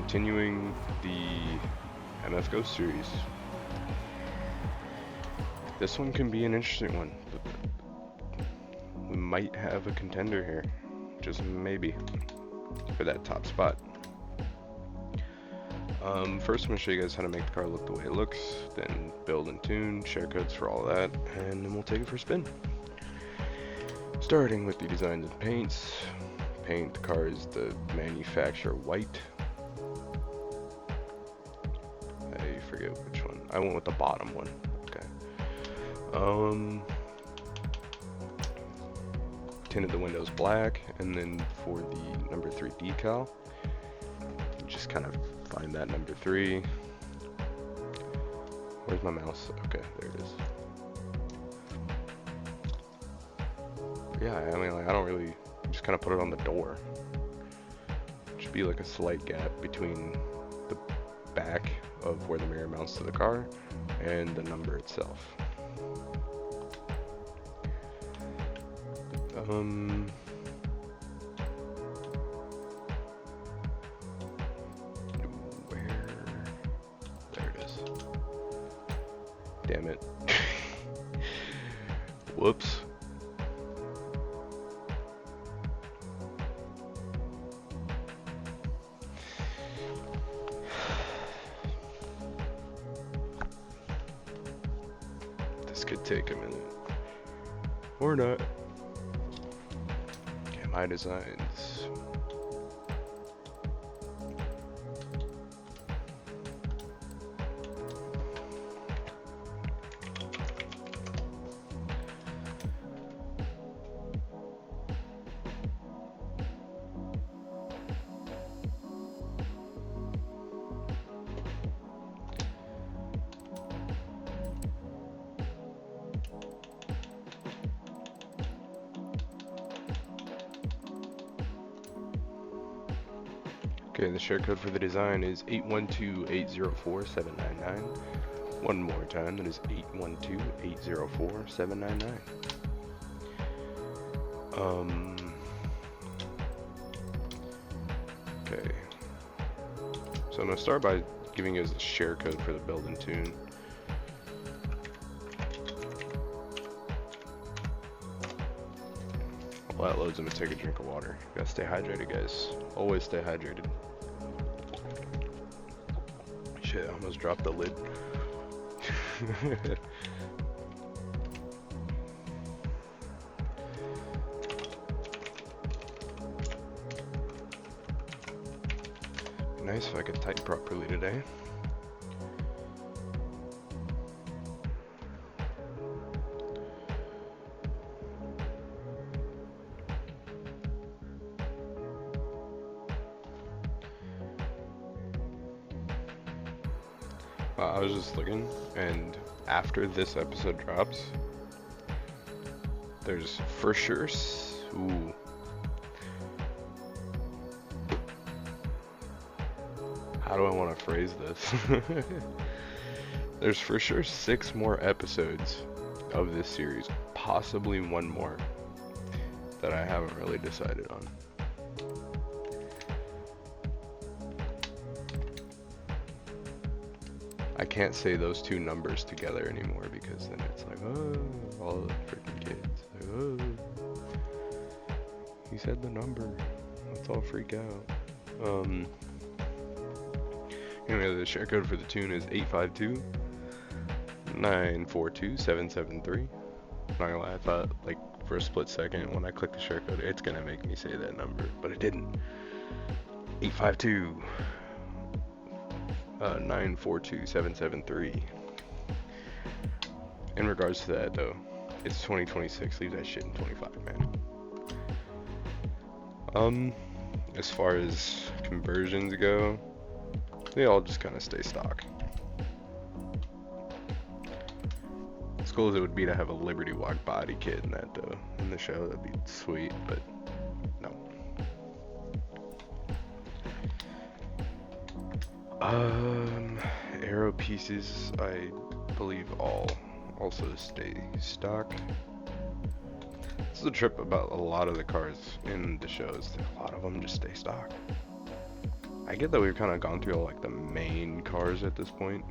continuing the MF Ghost series. This one can be an interesting one. We might have a contender here, just maybe, for that top spot. First I'm going to show you guys how to make the car look the way it looks, then build and tune, share codes for all that, and then we'll take it for a spin. Starting with the designs and paints. Paint the car is the manufacturer white. I forget which one. I went with the bottom one. Okay. Tinted the windows black, and then for the number 3 decal, just kind of find that number 3. Where's my mouse? Okay, there it is. Yeah, I mean, like, I don't really, just kind of put it on the door. Should be like a slight gap between the back of where the mirror mounts to the car and the number itself. There it is. Damn it. Whoops. This could take a minute. Or not. Okay, my designs. Okay, the share code for the design is 812-804-799. One more time, that is 812-804-799. Okay. So I'm going to start by giving you guys the share code for the build and tune. While that loads, I'm going to take a drink of water. You gotta stay hydrated, guys. Always stay hydrated. Shit, I almost dropped the lid. Nice if I could type properly today. I was just looking, and after this episode drops, there's for sure, ooh. How do I want to phrase this? There's for sure 6 more episodes of this series, possibly one more, that I haven't really decided on. I can't say those two numbers together anymore because then it's like, oh, all the freaking kids. Like, oh, he said the number. Let's all freak out. Anyway, the share code for the tune is 852-942-773. Not gonna lie, I thought, like, for a split second when I clicked the share code, it's gonna make me say that number, but it didn't. 852 942-773. In regards to that, though, it's 2026. Leave that shit in 25, man. As far as conversions go, they all just kind of stay stock. As cool as it would be to have a Liberty Walk body kit in that, though, in the show, that'd be sweet, but no. Aero pieces, I believe all also stay stock. This is a trip about a lot of the cars in the shows. A lot of them just stay stock. I get that we've kind of gone through all, like the main cars at this point.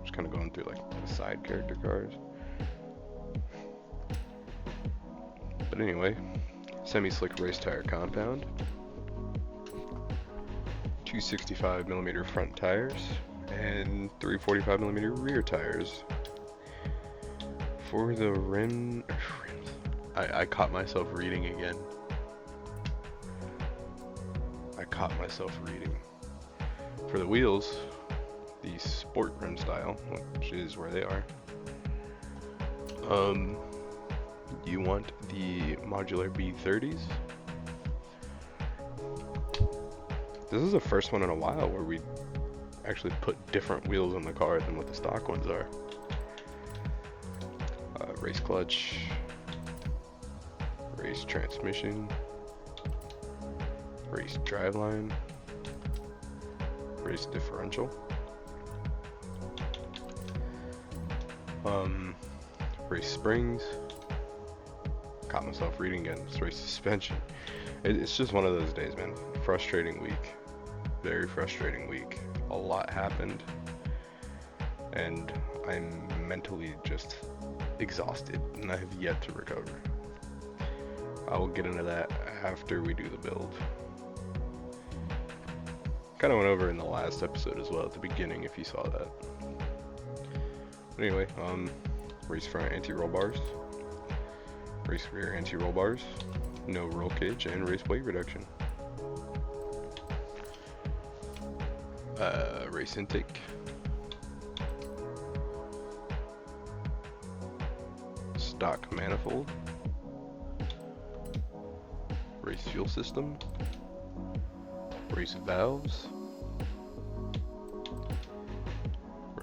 Just kind of going through like the side character cars. But anyway, semi-slick race tire compound. 265mm front tires and 345mm rear tires. For the rims, I caught myself reading again. For the wheels, the sport rim style, which is where they are. You want the modular B30s. This is the first one in a while where we actually put different wheels on the car than what the stock ones are. Race clutch, race transmission, race driveline, race differential, race springs. Caught myself reading again. It's race suspension. It's just one of those days, man. Frustrating week. Very frustrating week. A lot happened, and I'm mentally just exhausted, and I have yet to recover. I will get into that after we do the build. Kind of went over in the last episode as well at the beginning, if you saw that. But anyway, race front anti-roll bars, race rear anti-roll bars, no roll cage, and race weight reduction. Race intake, stock manifold, race fuel system, race valves,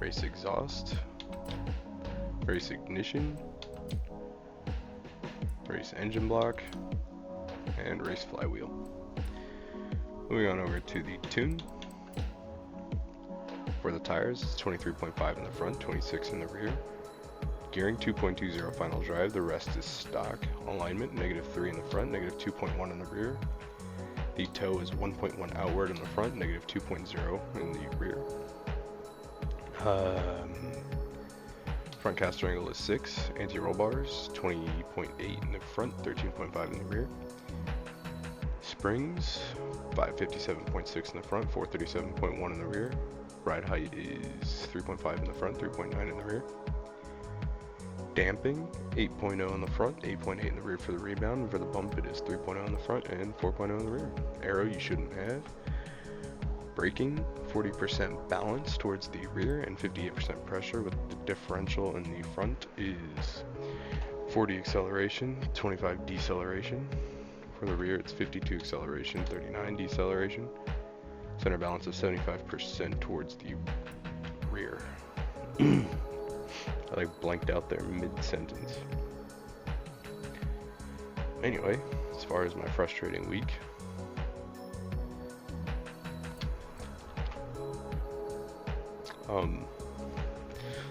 race exhaust, race ignition, race engine block, and race flywheel. Moving on over to the tune. For the tires, it's 23.5 in the front, 26 in the rear. Gearing 2.20 final drive, the rest is stock. Alignment, -3 in the front, -2.1 in the rear. The toe is 1.1 outward in the front, -2.0 in the rear. Front caster angle is 6. Anti-roll bars, 20.8 in the front, 13.5 in the rear. Springs, 557.6 in the front, 437.1 in the rear. Ride height is 3.5 in the front, 3.9 in the rear. Damping, 8.0 in the front, 8.8 in the rear for the rebound, and for the bump it is 3.0 in the front and 4.0 in the rear. Aero you shouldn't have. Braking, 40% balance towards the rear and 58% pressure, with the differential in the front is 40 acceleration, 25 deceleration. For the rear it's 52 acceleration, 39 deceleration. Center balance of 75% towards the rear. I like blanked out there mid-sentence. Anyway, as far as my frustrating week,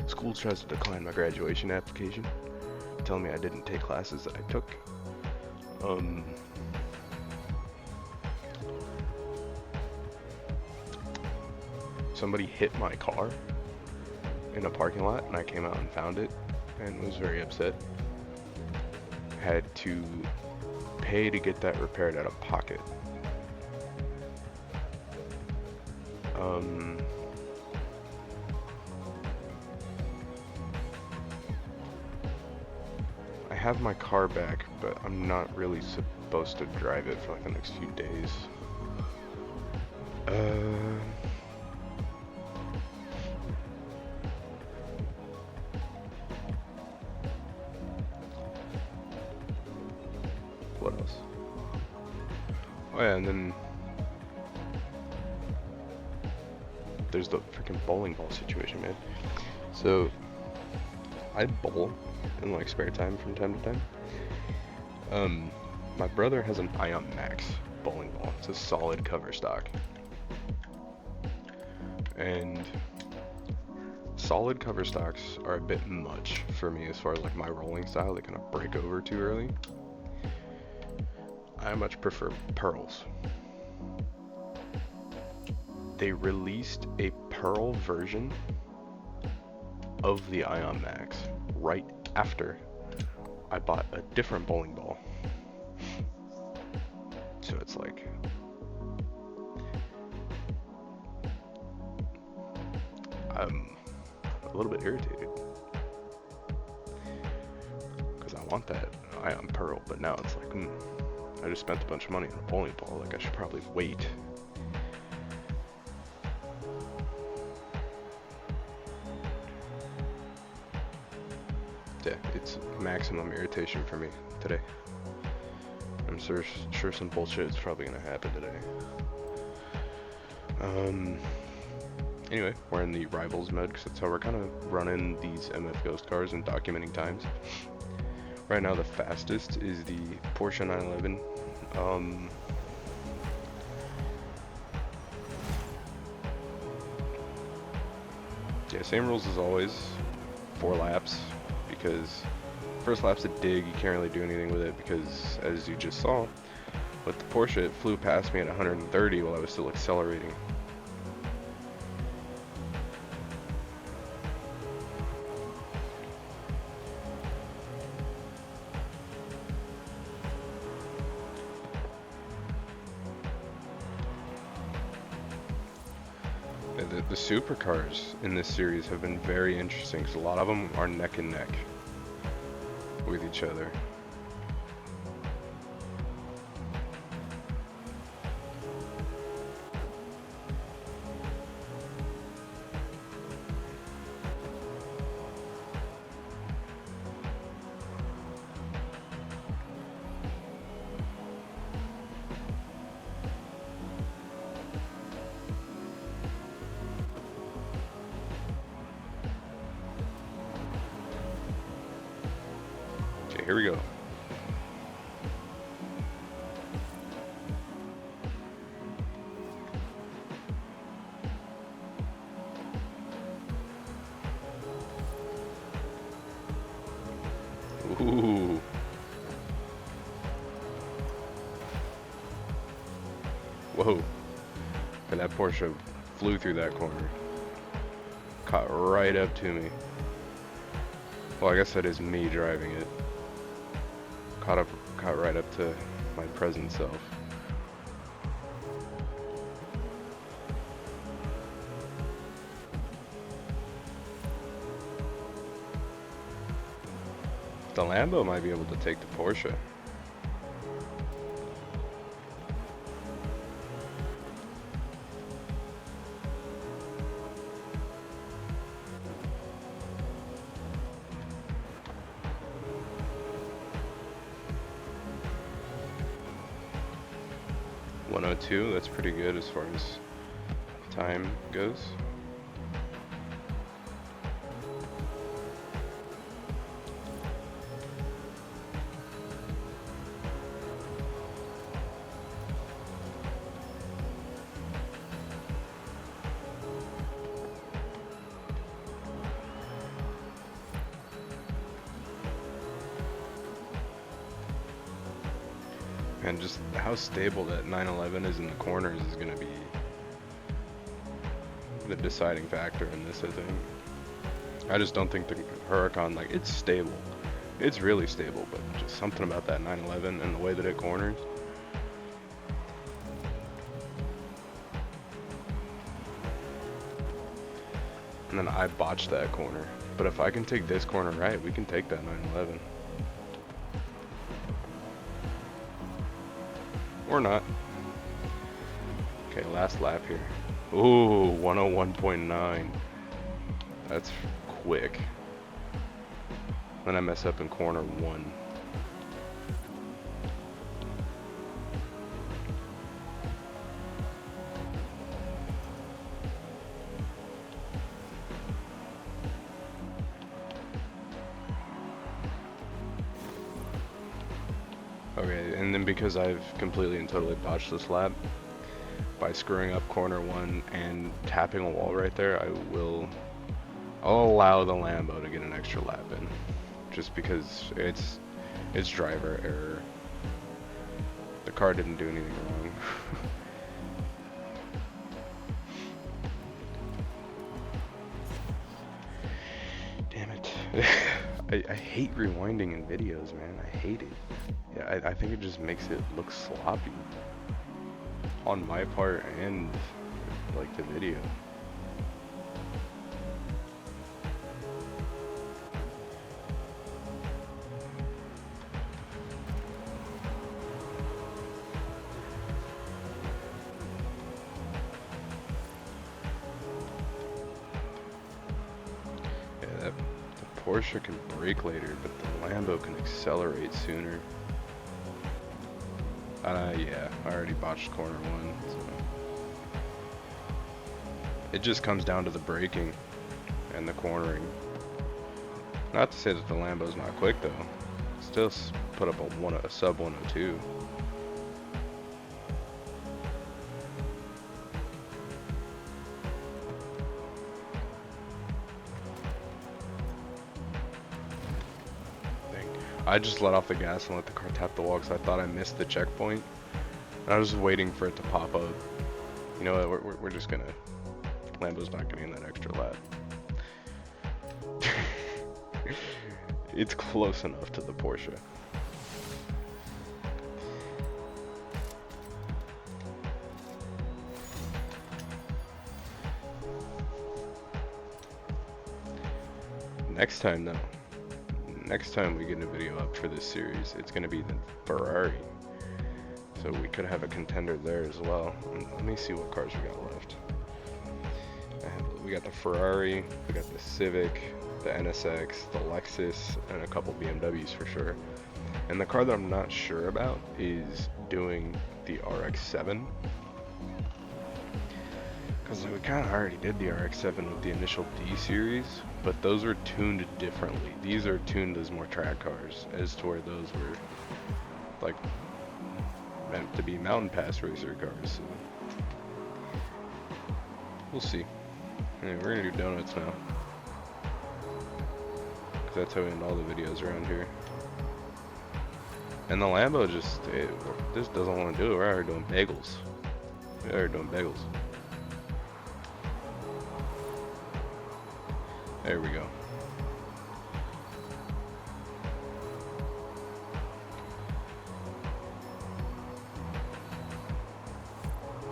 school tries to decline my graduation application, telling me I didn't take classes that I took. Somebody hit my car in a parking lot, and I came out and found it and was very upset. Had to pay to get that repaired out of pocket. I have my car back, but I'm not really supposed to drive it for like the next few days. What else? Oh yeah, and then there's the freaking bowling ball situation, man. So I bowl in like spare time from time to time. My brother has an Ion Max bowling ball. It's a solid cover stock. And solid cover stocks are a bit much for me as far as like my rolling style. They kind of break over too early. I much prefer pearls. they released a Pearl version of the Ion Max right after I bought a different bowling ball. So it's like, I'm a little bit irritated because I want that Ion Pearl, but now it's like, I just spent a bunch of money on a bowling ball, like I should probably wait. Yeah, it's maximum irritation for me today. I'm sure some bullshit is probably gonna happen today. Anyway, we're in the Rivals mode because that's how we're kind of running these MF Ghost cars and documenting times. Right now, the fastest is the Porsche 911. Yeah, same rules as always. 4 laps, because first lap's a dig. You can't really do anything with it because, as you just saw, with the Porsche, it flew past me at 130 while I was still accelerating. The supercars in this series have been very interesting because a lot of them are neck and neck with each other. Here we go. Ooh. Whoa. And that Porsche flew through that corner. Caught right up to me. Well, I guess that is me driving it. Caught right up to my present self. The Lambo might be able to take the Porsche. .102, that's pretty good as far as time goes. And just how stable that 911 is in the corners is going to be the deciding factor in this, I think. I just don't think the Huracan, like, it's stable. It's really stable, but just something about that 911 and the way that it corners. And then I botched that corner. But if I can take this corner right, we can take that 911. Or not. Okay, last lap here. Ooh, 101.9. That's quick. Then I mess up in corner 1. Okay, and then because I've completely and totally botched this lap, by screwing up corner 1 and tapping a wall right there, I'll allow the Lambo to get an extra lap in. Just because it's driver error. The car didn't do anything wrong. Damn it. I hate rewinding in videos, man. I hate it. Yeah, I think it just makes it look sloppy. On my part and, like, the video. Yeah, the Porsche can brake later, but the Lambo can accelerate sooner. Yeah, I already botched corner one, so. It just comes down to the braking and the cornering. Not to say that the Lambo's not quick though. Still put up a sub 102. I just let off the gas and let the car tap the wall because I thought I missed the checkpoint. And I was waiting for it to pop up. You know what? We're just gonna. Lambo's not getting that extra lap. It's close enough to the Porsche. Next time though. Next time we get a video up for this series, it's going to be the Ferrari. So we could have a contender there as well. Let me see what cars we got left. We got the Ferrari, we got the Civic, the NSX, the Lexus, and a couple BMWs for sure. And the car that I'm not sure about is doing the RX-7. Because we kind of already did the RX-7 with the initial D series, but those were tuned differently. These are tuned as more track cars, as to where those were like meant to be mountain pass racer cars. So we'll see. Anyway, we're gonna do donuts now, because that's how we end all the videos around here. And the Lambo just doesn't want to do it. We're out here doing bagels. We're out here doing bagels. There we go.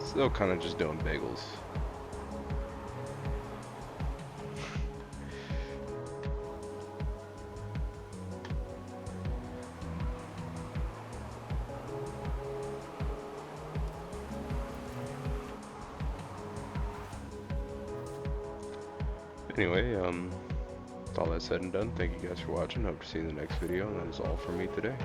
Still kind of just doing bagels. Anyway, with all that said and done, thank you guys for watching. Hope to see you in the next video, and that is all from me today.